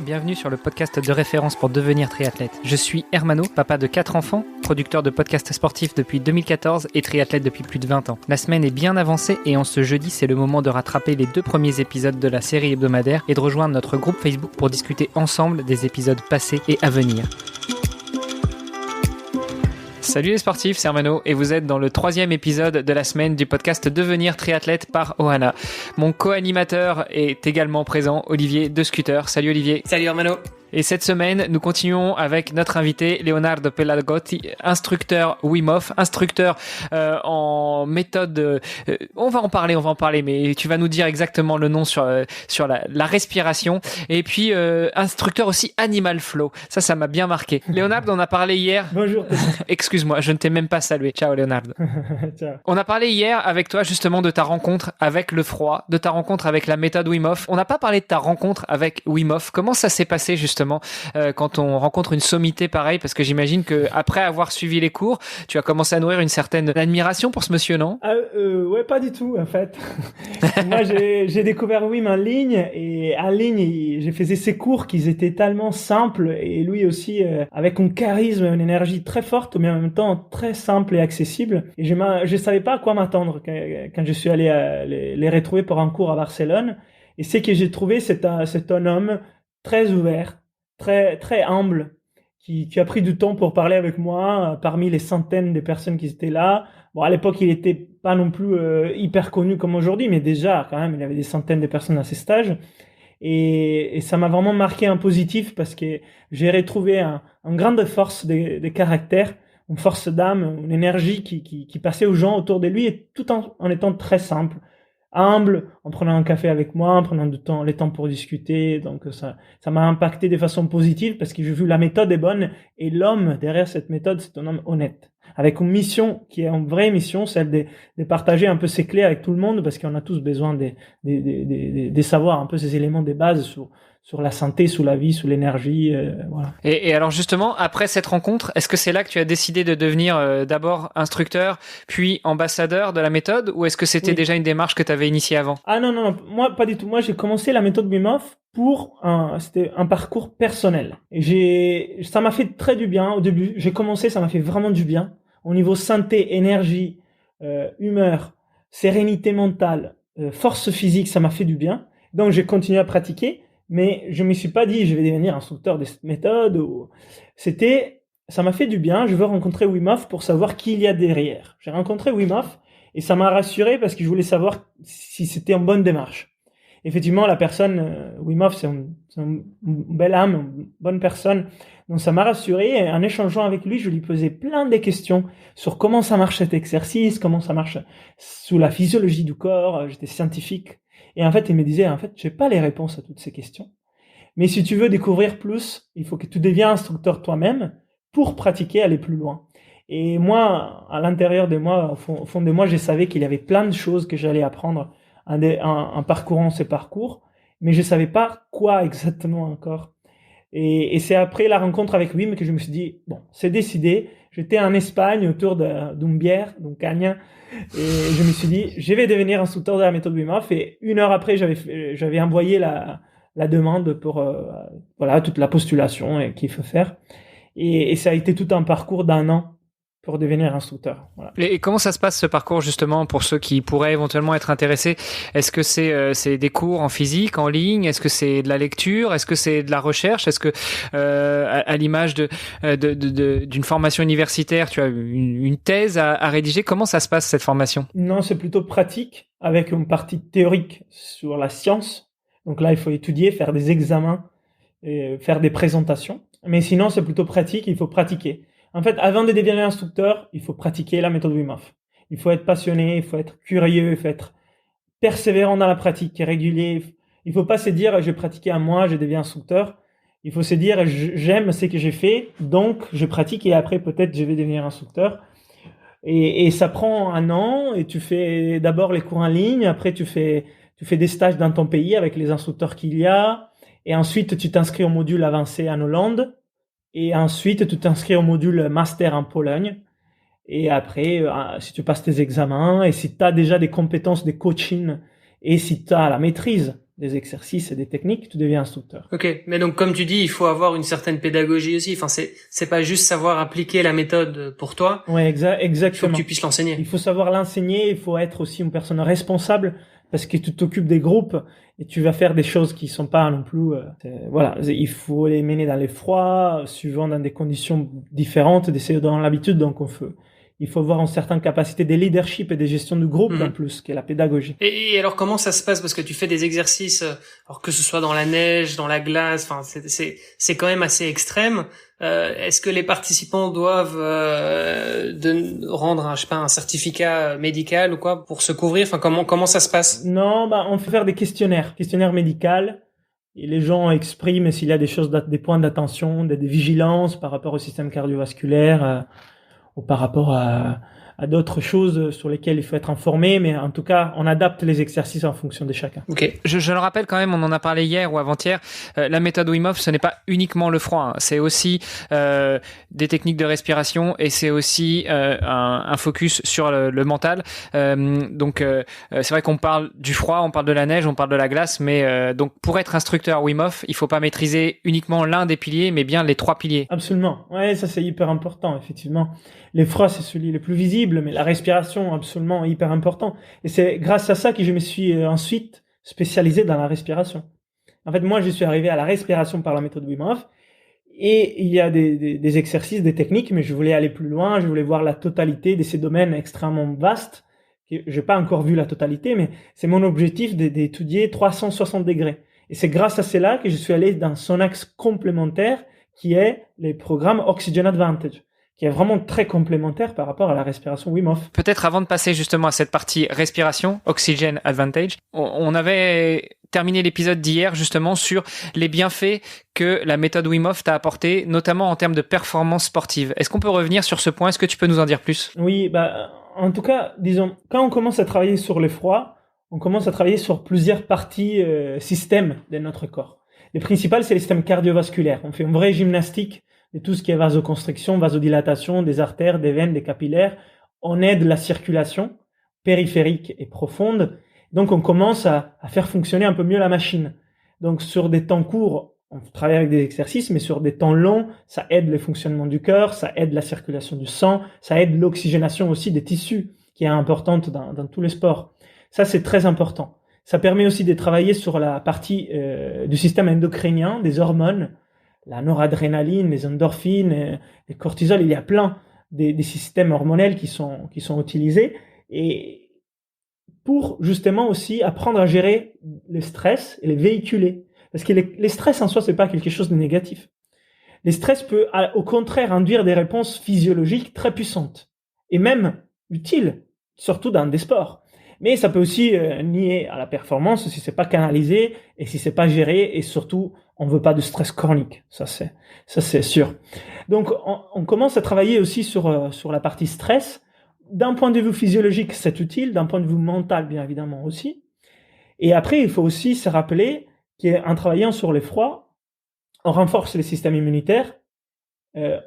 Bienvenue sur le podcast de référence pour devenir triathlète. Je suis Hermano, papa de 4 enfants, producteur de podcasts sportifs depuis 2014 et triathlète depuis plus de 20 ans. La semaine est bien avancée et en ce jeudi, c'est le moment de rattraper les 2 premiers épisodes de la série hebdomadaire et de rejoindre notre groupe Facebook pour discuter ensemble des épisodes passés et à venir. Salut les sportifs, c'est Hermano et vous êtes dans le 3e épisode de la semaine du podcast Devenir triathlète par Ohana. Mon co-animateur est également présent, Olivier de Scooter. Salut Olivier. Salut Hermano. Et cette semaine, nous continuons avec notre invité Leonardo Pelagotti, instructeur Wim Hof, instructeur en méthode. On va en parler, mais tu vas nous dire exactement le nom sur la respiration. Et puis instructeur aussi Animal Flow. Ça m'a bien marqué. Leonardo, on a parlé hier. Bonjour. Excuse-moi, je ne t'ai même pas salué. Ciao Leonardo. Ciao. On a parlé hier avec toi justement de ta rencontre avec le froid, de ta rencontre avec la méthode Wim Hof. On n'a pas parlé de ta rencontre avec Wim Hof. Comment ça s'est passé justement quand on rencontre une sommité pareille, parce que j'imagine que après avoir suivi les cours, tu as commencé à nourrir une certaine admiration pour ce monsieur, non? Ouais, pas du tout en fait. Moi, j'ai découvert Wim en ligne et en ligne, j'ai fait ses cours qui étaient tellement simples et lui aussi avec un charisme, une énergie très forte, mais en même temps très simple et accessible. Et je savais pas à quoi m'attendre quand je suis allé les retrouver pour un cours à Barcelone. Et c'est que j'ai trouvé c'est un homme très ouvert, très humble, qui a pris du temps pour parler avec moi parmi les centaines de personnes qui étaient là. Bon, à l'époque, il était pas non plus hyper connu comme aujourd'hui, mais déjà, quand même, il y avait des centaines de personnes à ces stages. Et ça m'a vraiment marqué en positif parce que j'ai retrouvé une grande force de caractère, une force d'âme, une énergie qui passait aux gens autour de lui, et tout en étant très simple, humble, en prenant un café avec moi, en prenant le temps pour discuter. Donc ça m'a impacté de façon positive parce que j'ai vu la méthode est bonne et l'homme derrière cette méthode, c'est un homme honnête, avec une mission qui est une vraie mission, celle de partager un peu ses clés avec tout le monde, parce qu'on a tous besoin de savoir un peu ces éléments de base sur la santé, sur la vie, sur l'énergie, voilà. Et alors justement, après cette rencontre, est-ce que c'est là que tu as décidé de devenir d'abord instructeur, puis ambassadeur de la méthode, ou est-ce que c'était déjà une démarche que tu avais initiée avant? Ah non, moi pas du tout. Moi j'ai commencé la méthode Wim Hof c'était un parcours personnel. Et ça m'a fait très du bien au début. J'ai commencé, ça m'a fait vraiment du bien. Au niveau santé, énergie, humeur, sérénité mentale, force physique, ça m'a fait du bien. Donc j'ai continué à pratiquer. Mais je me suis pas dit, je vais devenir instructeur de cette méthode. Ça m'a fait du bien. Je veux rencontrer Wim Hof pour savoir qui il y a derrière. J'ai rencontré Wim Hof et ça m'a rassuré parce que je voulais savoir si c'était en bonne démarche. Effectivement, la personne, Wim Hof, c'est une belle âme, une bonne personne. Donc ça m'a rassuré. Et en échangeant avec lui, je lui posais plein de questions sur comment ça marche cet exercice, comment ça marche sous la physiologie du corps. J'étais scientifique. Et en fait, il me disait, j'ai pas les réponses à toutes ces questions. Mais si tu veux découvrir plus, il faut que tu deviens instructeur toi-même pour pratiquer, aller plus loin. Et moi, à l'intérieur de moi, au fond de moi, je savais qu'il y avait plein de choses que j'allais apprendre en parcourant ces parcours, mais je savais pas quoi exactement encore. Et c'est après la rencontre avec Wim que je me suis dit, bon, c'est décidé. J'étais en Espagne autour d'une bière, donc Cagnes, et je me suis dit, je vais devenir instructeur de la méthode Wim Hof. Et 1 heure après, j'avais envoyé la demande pour toute la postulation qu'il faut faire. Et ça a été tout un parcours d'1 an pour devenir instructeur. Voilà. Et comment ça se passe ce parcours justement pour ceux qui pourraient éventuellement être intéressés? Est-ce que c'est des cours en physique, en ligne? Est-ce que c'est de la lecture? Est-ce que c'est de la recherche? Est-ce que à l'image d'une formation universitaire, tu as une thèse à rédiger? Comment ça se passe cette formation? Non, c'est plutôt pratique avec une partie théorique sur la science. Donc là, il faut étudier, faire des examens, et faire des présentations. Mais sinon, c'est plutôt pratique, il faut pratiquer. En fait, avant de devenir instructeur, il faut pratiquer la méthode Wim Hof. Il faut être passionné, il faut être curieux, il faut être persévérant dans la pratique, régulier. Il faut pas se dire, je vais pratiquer 1 mois, je deviens instructeur. Il faut se dire, j'aime ce que j'ai fait, donc je pratique et après, peut-être, je vais devenir instructeur. Et ça prend 1 an et tu fais d'abord les cours en ligne, après tu fais des stages dans ton pays avec les instructeurs qu'il y a, et ensuite tu t'inscris au module avancé en Hollande. Et ensuite, tu t'inscris au module master en Pologne. Et après, si tu passes tes examens et si tu as déjà des compétences de coaching et si tu as la maîtrise des exercices et des techniques, tu deviens instructeur. Ok, mais donc comme tu dis, il faut avoir une certaine pédagogie aussi. Enfin, c'est pas juste savoir appliquer la méthode pour toi. Ouais, exactement. Il faut que tu puisses l'enseigner. Il faut savoir l'enseigner, il faut être aussi une personne responsable parce que tu t'occupes des groupes et tu vas faire des choses qui sont pas non plus voilà, il faut les mener dans les froids, suivant dans des conditions différentes, d'essayer dans l'habitude, donc il faut avoir une certaine capacité de leadership et de gestion du groupe en plus, qui est la pédagogie. Et alors comment ça se passe, parce que tu fais des exercices, alors que ce soit dans la neige, dans la glace, enfin c'est quand même assez extrême. Est-ce que les participants doivent rendre un certificat médical ou quoi pour se couvrir? Enfin comment ça se passe? Non, on fait faire des questionnaires médicaux. Et les gens expriment s'il y a des choses, des points d'attention, des vigilances par rapport au système cardiovasculaire. Ou par rapport à d'autres choses sur lesquelles il faut être informé, mais en tout cas, on adapte les exercices en fonction de chacun. Ok. Je le rappelle quand même, on en a parlé hier ou avant-hier, la méthode Wim Hof, ce n'est pas uniquement le froid, hein. C'est aussi des techniques de respiration et c'est aussi un focus sur le mental. Donc, c'est vrai qu'on parle du froid, on parle de la neige, on parle de la glace, mais donc pour être instructeur Wim Hof, il faut pas maîtriser uniquement l'un des piliers, mais bien les 3 piliers. Absolument. Ouais, ça c'est hyper important, effectivement. Les froids, c'est celui le plus visible, mais la respiration, absolument hyper important. Et c'est grâce à ça que je me suis ensuite spécialisé dans la respiration. En fait, moi, je suis arrivé à la respiration par la méthode Wim Hof. Et il y a des exercices, des techniques, mais je voulais aller plus loin, je voulais voir la totalité de ces domaines extrêmement vastes. J'ai pas encore vu la totalité, mais c'est mon objectif d'étudier 360 degrés. Et c'est grâce à cela que je suis allé dans son axe complémentaire, qui est les programmes Oxygen Advantage, qui est vraiment très complémentaire par rapport à la respiration Wim Hof. Peut-être avant de passer justement à cette partie respiration, Oxygen Advantage, on avait terminé l'épisode d'hier justement sur les bienfaits que la méthode Wim Hof t'a apporté, notamment en termes de performance sportive. Est-ce qu'on peut revenir sur ce point? Est-ce que tu peux nous en dire plus? Oui, en tout cas, disons, quand on commence à travailler sur le froid, on commence à travailler sur plusieurs parties systèmes de notre corps. Le principal, c'est le système cardiovasculaire. On fait une vraie gymnastique de tout ce qui est vasoconstriction, vasodilatation, des artères, des veines, des capillaires. On aide la circulation périphérique et profonde. Donc, on commence à faire fonctionner un peu mieux la machine. Donc, sur des temps courts, on travaille avec des exercices, mais sur des temps longs, ça aide le fonctionnement du cœur, ça aide la circulation du sang, ça aide l'oxygénation aussi des tissus, qui est importante dans tous les sports. Ça, c'est très important. Ça permet aussi de travailler sur la partie du système endocrinien, des hormones, la noradrénaline, les endorphines, les cortisol. Il y a plein des systèmes hormonels qui sont utilisés, et pour justement aussi apprendre à gérer le stress et les véhiculer. Parce que les stress en soi, c'est pas quelque chose de négatif. Les stress peut au contraire induire des réponses physiologiques très puissantes et même utiles, surtout dans des sports. Mais ça peut aussi nuire à la performance si c'est pas canalisé et si c'est pas géré, et surtout on veut pas de stress chronique. Ça c'est sûr. Donc on commence à travailler aussi sur la partie stress. D'un point de vue physiologique, c'est utile. D'un point de vue mental, bien évidemment aussi. Et après, il faut aussi se rappeler qu'en travaillant sur les froids, on renforce le système immunitaire,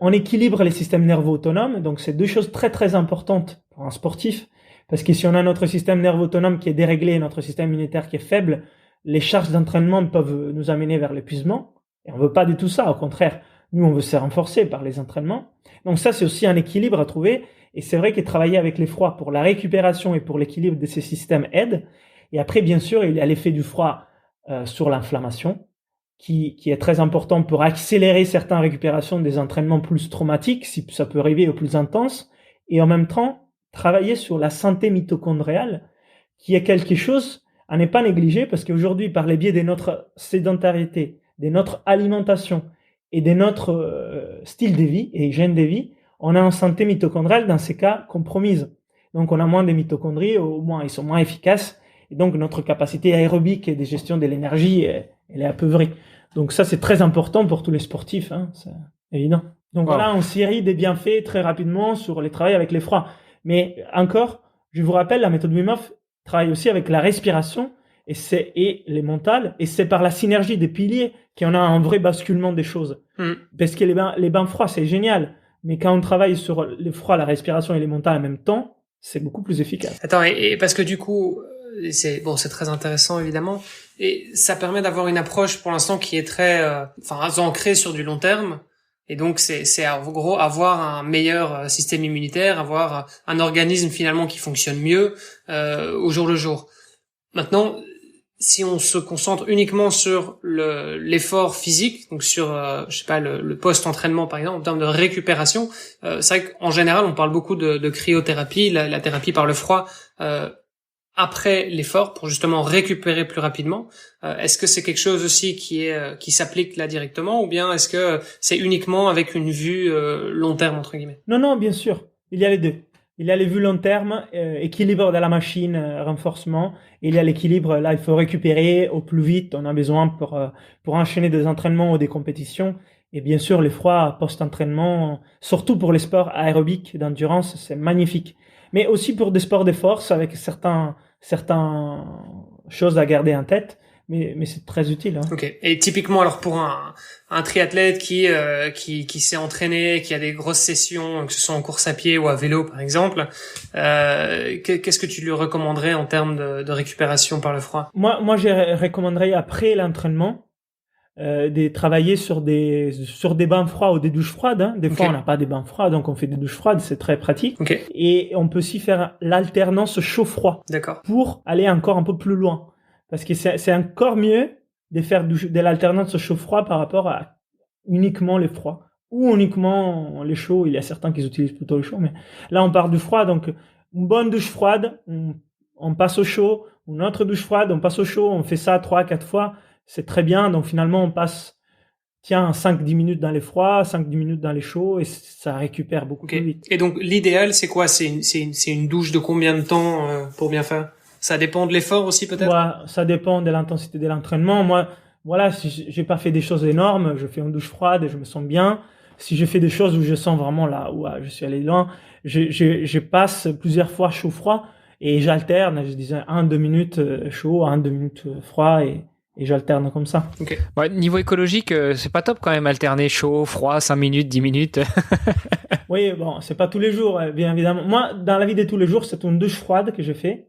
on équilibre les systèmes nerveux autonomes. Donc, c'est deux choses très, très importantes pour un sportif. Parce que si on a notre système nerveux autonome qui est déréglé et notre système immunitaire qui est faible, les charges d'entraînement peuvent nous amener vers l'épuisement. Et on veut pas du tout ça. Au contraire, nous, on veut se renforcer par les entraînements. Donc ça, c'est aussi un équilibre à trouver. Et c'est vrai que travailler avec les froids pour la récupération et pour l'équilibre de ces systèmes aide. Et après, bien sûr, il y a l'effet du froid sur l'inflammation, qui est très important pour accélérer certaines récupérations des entraînements plus traumatiques, si ça peut arriver, au plus intense. Et en même temps, travailler sur la santé mitochondriale, qui est quelque chose à ne pas négliger, parce qu'aujourd'hui, par le biais de notre sédentarité, de notre alimentation et de notre style de vie et hygiène de vie, on a une santé mitochondriale dans ces cas compromise. Donc on a moins de mitochondries, au moins ils sont moins efficaces, et donc notre capacité aérobique et de gestion de l'énergie, elle est apeuvrée. Donc ça, c'est très important pour tous les sportifs, hein, c'est évident. Donc voilà, une série des bienfaits très rapidement sur les travails avec les froids. Mais encore, je vous rappelle, la méthode Wim Hof travaille aussi avec la respiration et les mentales, et c'est par la synergie des piliers qu'on a un vrai basculement des choses. Parce que les bains froids, c'est génial, mais quand on travaille sur les froids, la respiration et les mentales en même temps, c'est beaucoup plus efficace. Attends, et parce que du coup, c'est très intéressant évidemment, et ça permet d'avoir une approche pour l'instant qui est très, ancrée sur du long terme. Et donc c'est en gros avoir un meilleur système immunitaire, avoir un organisme finalement qui fonctionne mieux au jour le jour. Maintenant, si on se concentre uniquement sur l'effort physique, donc sur le post-entraînement par exemple en termes de récupération, c'est vrai qu'en général on parle beaucoup de cryothérapie, la thérapie par le froid après l'effort pour justement récupérer plus rapidement. Est-ce que c'est quelque chose aussi qui s'applique là directement, ou bien est-ce que c'est uniquement avec une vue long terme entre guillemets? Non, bien sûr, il y a les deux. Il y a les vues long terme, équilibre de la machine, renforcement. Et il y a l'équilibre, là, il faut récupérer au plus vite. On a besoin pour enchaîner des entraînements ou des compétitions. Et bien sûr, les froids post-entraînement, surtout pour les sports aérobiques d'endurance, c'est magnifique. Mais aussi pour des sports de force avec certaines choses à garder en tête. Mais c'est très utile. Hein. Ok. Et typiquement, alors pour un triathlète qui s'est entraîné, qui a des grosses sessions, que ce soit en course à pied ou à vélo par exemple, qu'est-ce que tu lui recommanderais en termes de récupération par le froid? Moi, je recommanderais après l'entraînement de travailler sur des bains froids ou des douches froides. Hein. Des fois, on n'a pas des bains froids, donc on fait des douches froides, c'est très pratique. Okay. Et on peut aussi faire l'alternance chaud-froid. D'accord. Pour aller encore un peu plus loin. Parce que c'est encore mieux de faire de l'alternance chaud-froid par rapport à uniquement les froids ou uniquement les chauds. Il y a certains qui utilisent plutôt les chauds, mais là on part du froid. Donc une bonne douche froide, on passe au chaud. Une autre douche froide, on passe au chaud. On fait ça 3-4 fois. C'est très bien. Donc finalement on passe 5-10 minutes dans les froids, 5-10 minutes dans les chauds, et ça récupère beaucoup plus vite. Et donc l'idéal c'est quoi? C'est une douche de combien de temps pour bien faire? Ça dépend de l'effort aussi peut-être? Ouais, ça dépend de l'intensité de l'entraînement. Moi, voilà, si j'ai pas fait des choses énormes, je fais une douche froide et je me sens bien. Si je fais des choses où je sens vraiment là, où je suis allé loin, je passe plusieurs fois chaud-froid et j'alterne, je disais 1-2 minutes chaud, 1-2 minutes froid et j'alterne comme ça. Okay. Ouais, niveau écologique, c'est pas top quand même, alterner chaud, froid, 5 minutes, 10 minutes. Oui, bon, c'est pas tous les jours, bien évidemment. Moi, dans la vie de tous les jours, c'est une douche froide que je fais.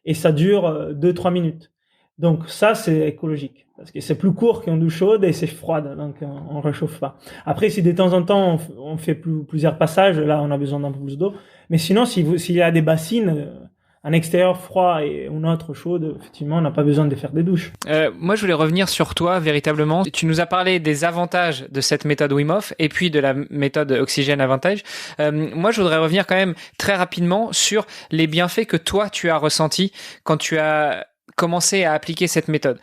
Et ça dure 2-3 minutes. Donc ça, c'est écologique. Parce que c'est plus court qu'une douche chaude et c'est froide. Donc on réchauffe pas. Après, si de temps en temps, on fait plusieurs passages, là, on a besoin d'un peu plus d'eau. Mais sinon, s'il y a des bassines, un extérieur froid et une autre chaude, effectivement, on n'a pas besoin de faire des douches. Moi, je voulais revenir sur toi, véritablement. Tu nous as parlé des avantages de cette méthode Wim Hof et puis de la méthode Oxygène Avantage. Moi, je voudrais revenir quand même très rapidement sur les bienfaits que toi, tu as ressentis quand tu as commencé à appliquer cette méthode.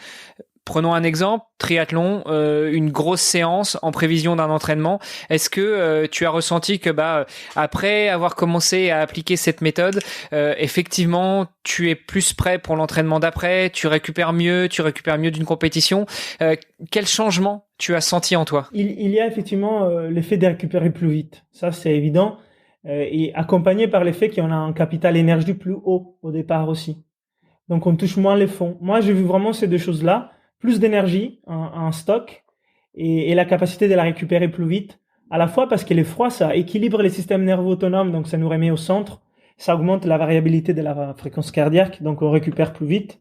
Prenons un exemple, triathlon, une grosse séance en prévision d'un entraînement. Est-ce que tu as ressenti que après avoir commencé à appliquer cette méthode, effectivement, tu es plus prêt pour l'entraînement d'après, tu récupères mieux d'une compétition? Quel changement tu as senti en toi? Il y a effectivement l'effet de récupérer plus vite. Ça, c'est évident. Et accompagné par l'effet qu'on a un capital énergie plus haut au départ aussi. Donc, on touche moins les fonds. Moi, j'ai vu vraiment ces deux choses-là. Plus d'énergie en stock et la capacité de la récupérer plus vite, à la fois parce que le froid, ça équilibre les systèmes nerveux autonomes, donc ça nous remet au centre, ça augmente la variabilité de la fréquence cardiaque, donc on récupère plus vite,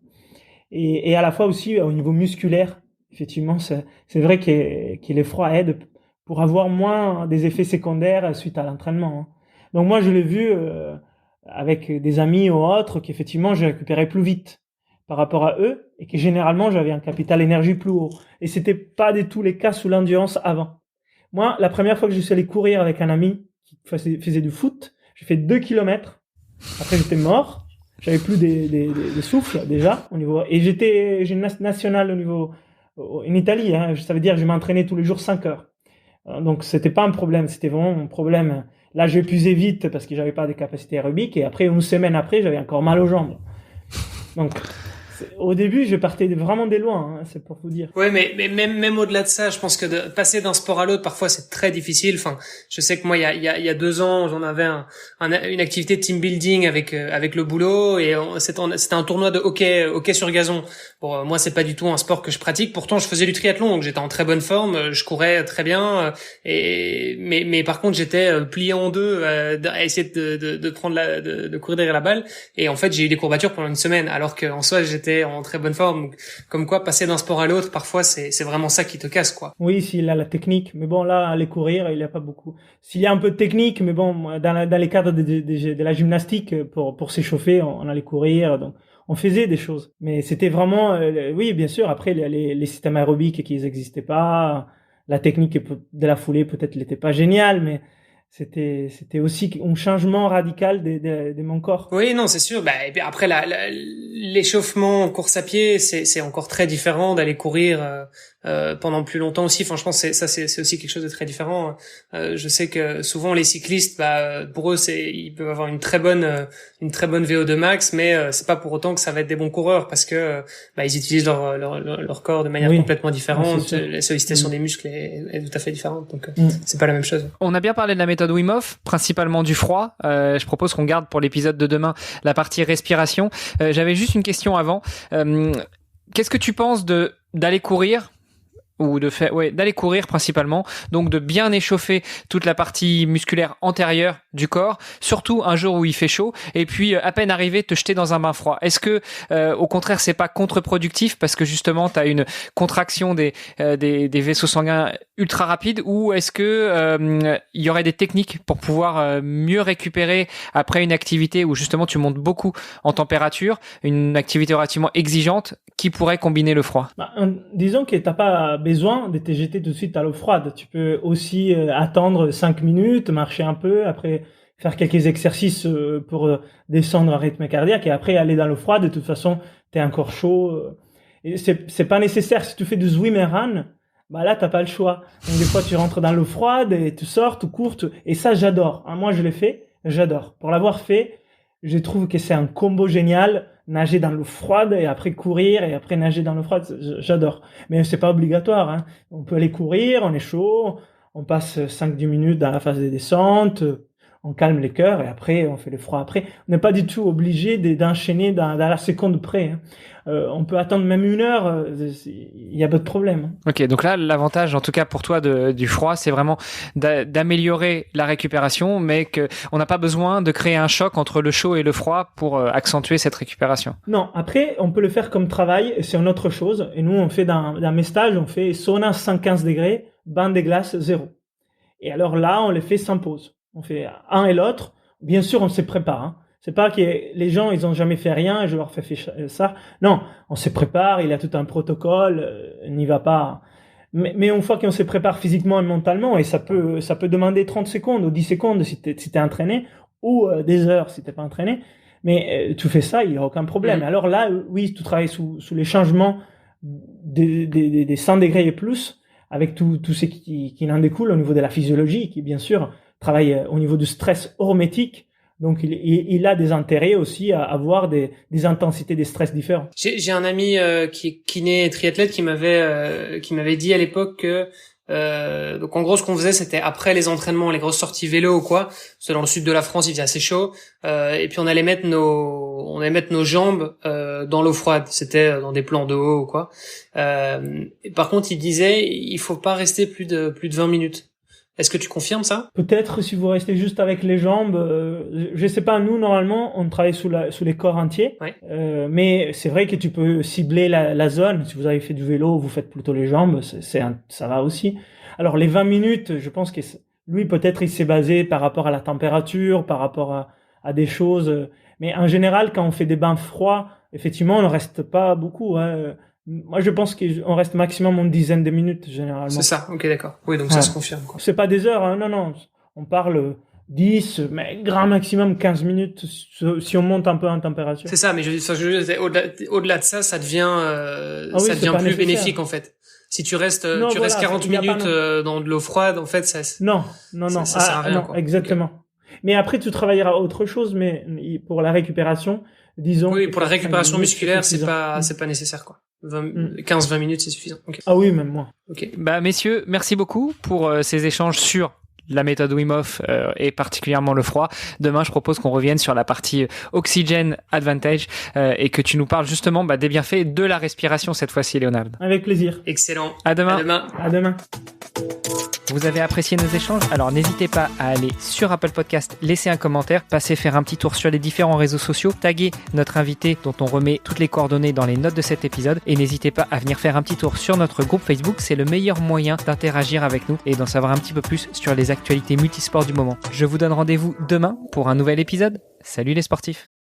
et à la fois aussi au niveau musculaire, effectivement, c'est vrai que le froid aide pour avoir moins des effets secondaires suite à l'entraînement. Hein. Donc moi, je l'ai vu avec des amis ou autres, qu'effectivement, j'ai récupéré plus vite par rapport à eux, et que généralement j'avais un capital énergie plus haut. Et c'était pas du tout les cas sous l'endurance avant. Moi, la première fois que je suis allé courir avec un ami qui faisait du foot, j'ai fait 2 kilomètres. Après, j'étais mort. J'avais plus de souffle déjà au niveau. Et j'ai une nationale au niveau en Italie. Hein, ça veut dire que je m'entraînais tous les jours 5 heures. Donc c'était pas un problème. C'était vraiment un problème. Là, j'ai épuisé vite parce que j'avais pas de capacité aérobique. Et après, une semaine après, j'avais encore mal aux jambes. Donc Au début, je partais vraiment des loin, hein, c'est pour vous dire. Ouais, mais même au-delà de ça, je pense que de passer d'un sport à l'autre, parfois c'est très difficile. Enfin, je sais que moi, il y a 2 ans, j'en avais une activité de team building avec le boulot, et c'était un tournoi de hockey sur gazon. Bon, moi, c'est pas du tout un sport que je pratique. Pourtant, je faisais du triathlon, donc j'étais en très bonne forme, je courais très bien, mais par contre, j'étais plié en deux à essayer de prendre de courir derrière la balle, et en fait, j'ai eu des courbatures pendant une semaine, alors que en soi, j'étais en très bonne forme. Donc, comme quoi, passer d'un sport à l'autre, parfois, c'est vraiment ça qui te casse, quoi. Oui, s'il a la technique, mais bon, là, aller courir, il n'y a pas beaucoup. S'il y a un peu de technique, mais bon, dans les cadres de la gymnastique, pour s'échauffer, on allait courir, donc on faisait des choses. Mais c'était vraiment, oui, bien sûr, après, les systèmes aérobiques qui n'existaient pas, la technique de la foulée peut-être n'était pas géniale, mais c'était aussi un changement radical de mon corps. Oui, non, c'est sûr. Bah, et puis après, l'échauffement en course à pied, c'est encore très différent d'aller courir pendant plus longtemps aussi. Enfin, je pense que c'est aussi quelque chose de très différent. Je sais que souvent les cyclistes, bah, pour eux, ils peuvent avoir une très bonne VO2 max, mais c'est pas pour autant que ça va être des bons coureurs, parce que bah, ils utilisent leur corps de manière complètement différente. La sollicitation des muscles est tout à fait différente, donc c'est pas la même chose. On a bien parlé de la méthode Wim Hof, principalement du froid. Je propose qu'on garde pour l'épisode de demain la partie respiration. J'avais juste une question avant. Qu'est-ce que tu penses d'aller courir, ou d'aller courir principalement, donc de bien échauffer toute la partie musculaire antérieure du corps, surtout un jour où il fait chaud, et puis à peine arrivé te jeter dans un bain froid. Est-ce que au contraire c'est pas contre-productif, parce que justement tu as une contraction des vaisseaux sanguins ultra rapide, ou est-ce que il y aurait des techniques pour pouvoir mieux récupérer après une activité où justement tu montes beaucoup en température, une activité relativement exigeante, qui pourrait combiner le froid? Disons que t'as pas besoin de te jeter tout de suite à l'eau froide. Tu peux aussi attendre 5 minutes, marcher un peu, après faire quelques exercices pour descendre un rythme cardiaque, et après aller dans l'eau froide. De toute façon, t'es encore chaud. Et c'est pas nécessaire. Si tu fais du swim and run, bah là t'as pas le choix. Donc des fois tu rentres dans l'eau froide et tu sors, tu cours, et ça j'adore. Moi je l'ai fait, j'adore. Pour l'avoir fait, je trouve que c'est un combo génial. Nager dans l'eau froide et après courir et après nager dans l'eau froide, j'adore. Mais c'est pas obligatoire, hein. On peut aller courir, on est chaud, on passe 5-10 minutes dans la phase de descente, on calme les cœurs, et après on fait le froid après. On n'est pas du tout obligé d'enchaîner dans la seconde près, hein. On peut attendre même 1 heure, il y a pas de problème. Ok, donc là l'avantage en tout cas pour toi du froid, c'est vraiment d'améliorer la récupération, mais que on n'a pas besoin de créer un choc entre le chaud et le froid pour accentuer cette récupération. Non, après on peut le faire comme travail, c'est une autre chose. Et nous on fait dans mes stages, on fait sauna 115 degrés, bain de glace 0. Et alors là on les fait sans pause. On fait un et l'autre. Bien sûr on se prépare, hein. C'est pas que les gens, ils ont jamais fait rien, je leur fais ça. Non, on se prépare, il y a tout un protocole, n'y va pas. Mais une fois qu'on se prépare physiquement et mentalement, et ça peut demander 30 secondes ou 10 secondes si t'es entraîné, ou des heures si t'es pas entraîné. Mais tu fais ça, il y a aucun problème. Alors là, oui, tu travailles sous les changements des 100 degrés et plus, avec tout ce qui en découle au niveau de la physiologie, qui bien sûr travaille au niveau du stress hormétique. Donc, il a des intérêts aussi à avoir des intensités de stress différents. J'ai un ami qui est kiné et triathlète qui m'avait dit à l'époque que donc en gros ce qu'on faisait c'était après les entraînements, les grosses sorties vélo ou quoi, c'est dans le sud de la France, il faisait assez chaud, et puis on allait mettre nos jambes dans l'eau froide, c'était dans des plans de haut ou quoi. Par contre il disait il faut pas rester plus de 20 minutes. Est-ce que tu confirmes ça? Peut-être si vous restez juste avec les jambes, je sais pas. Nous normalement on travaille sous les corps entiers, ouais. Mais c'est vrai que tu peux cibler la zone. Si vous avez fait du vélo, vous faites plutôt les jambes, ça va aussi. Alors les 20 minutes, je pense que lui peut-être il s'est basé par rapport à la température, par rapport à des choses. Mais en général quand on fait des bains froids, effectivement on ne reste pas beaucoup, hein. Moi, je pense qu'on reste maximum une dizaine de minutes, généralement. C'est ça, ok, d'accord. Oui, donc ça se confirme, quoi. C'est pas des heures, hein, non. On parle 10, mais grand maximum 15 minutes, si on monte un peu en température. C'est ça, mais au-delà de ça, ça devient plus bénéfique, en fait. Si tu restes, restes 40 minutes dans de l'eau froide, en fait, ça... Non. Ça sert à rien, non, quoi. exactement. Okay. Mais après, tu travailleras autre chose, mais pour la récupération, disons. Oui, pour la 45 récupération minutes, musculaire, c'est c'est pas nécessaire, quoi. 15-20 minutes, c'est suffisant. Okay. Ah oui, même moi. Ok. Bah, messieurs, merci beaucoup pour ces échanges sur la méthode Wim Hof et particulièrement le froid. Demain, je propose qu'on revienne sur la partie Oxygen Advantage et que tu nous parles justement des bienfaits de la respiration cette fois-ci, Léonard. Avec plaisir. Excellent. À demain. À demain. À demain. Vous avez apprécié nos échanges? Alors n'hésitez pas à aller sur Apple Podcast, laisser un commentaire, passer faire un petit tour sur les différents réseaux sociaux, taguer notre invité dont on remet toutes les coordonnées dans les notes de cet épisode et n'hésitez pas à venir faire un petit tour sur notre groupe Facebook, c'est le meilleur moyen d'interagir avec nous et d'en savoir un petit peu plus sur les actualités multisports du moment. Je vous donne rendez-vous demain pour un nouvel épisode. Salut les sportifs!